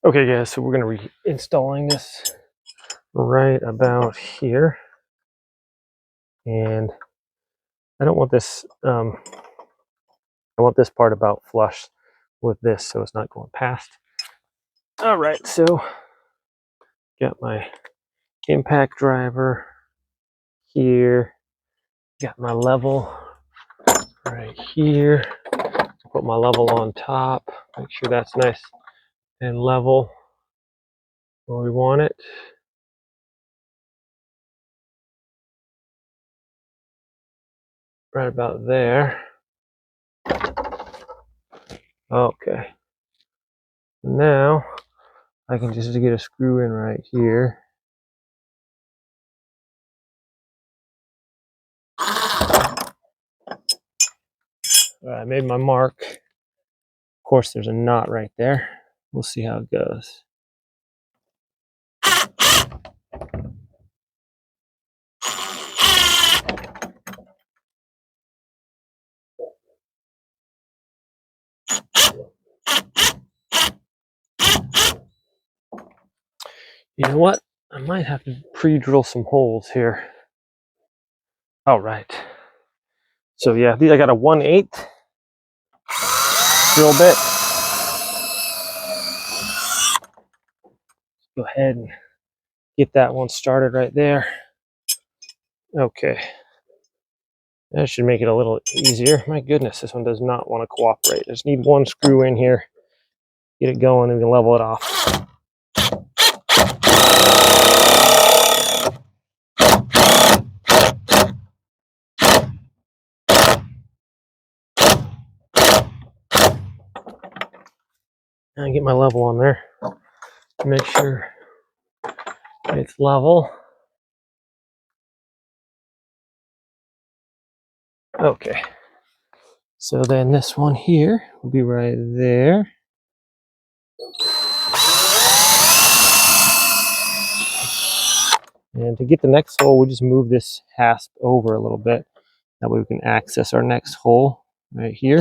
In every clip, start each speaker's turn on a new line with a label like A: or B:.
A: Okay guys, so we're going to be installing this right about here, and I don't want this, I want this part about flush with this so it's not going past. All right, so got my impact driver here, got my level right here, put my level on top, make sure that's nice and level where we want it. Right about there. Okay. Now I can just get a screw in right here. I made my mark. Of course, there's a knot right there. We'll see how it goes. You know what? I might have to pre-drill some holes here. All right. So yeah, I got a 1/8 drill bit. Go ahead and get that one started right there. Okay. That should make it a little easier. My goodness, this one does not want to cooperate. I just need one screw in here, get it going, and we can level it off. And get my level on there. Make sure it's level. Okay. So then this one here will be right there. And to get the next hole, we just move this hasp over a little bit. That way we can access our next hole right here.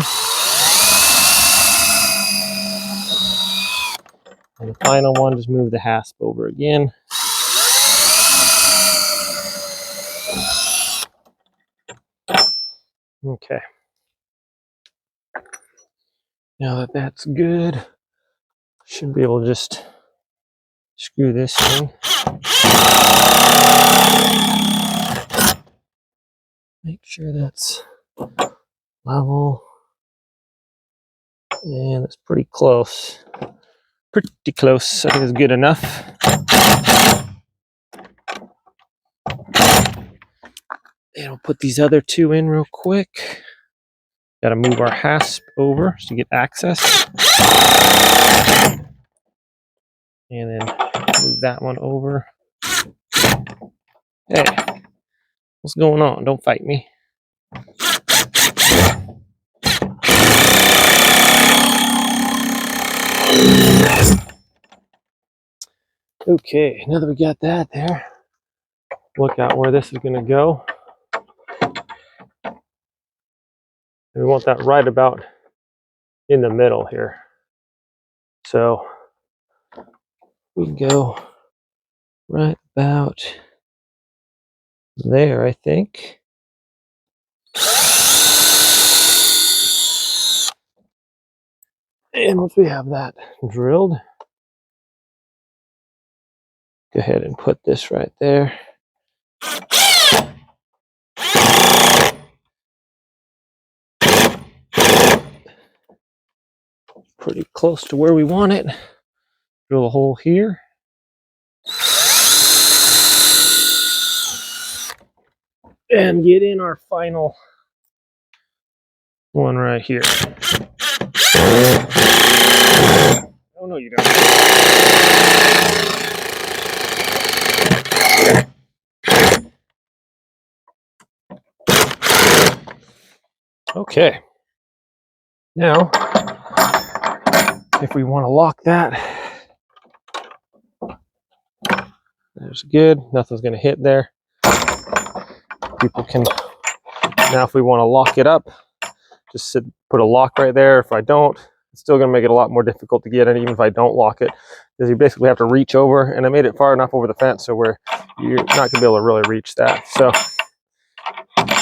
A: And the final one, just move the hasp over again. Okay. Now that that's good, should be able to just screw this in. Make sure that's level. And it's pretty close. Pretty close. I think it's good enough. And we'll put these other two in real quick. Got to move our hasp over to get access. And then move that one over. Hey, what's going on? Don't fight me. Okay, now that we got that there, look out where this is going to go. And we want that right about in the middle here. So we can go right about there, I think. And once we have that drilled, go ahead and put this right there. Pretty close to where we want it. Drill a hole here. And get in our final one right here. Oh no, you don't. Okay. Now, if we want to lock that, there's good. Nothing's going to hit there. People can, now if we want to lock it up, just put a lock right there. If I don't, It's still going to make it a lot more difficult to get it, even if I don't lock it, because you basically have to reach over, and I made it far enough over the fence so where you're not going to be able to really reach that. So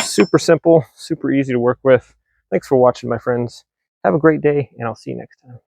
A: super simple, super easy to work with. Thanks for watching, my friends. Have a great day, and I'll see you next time.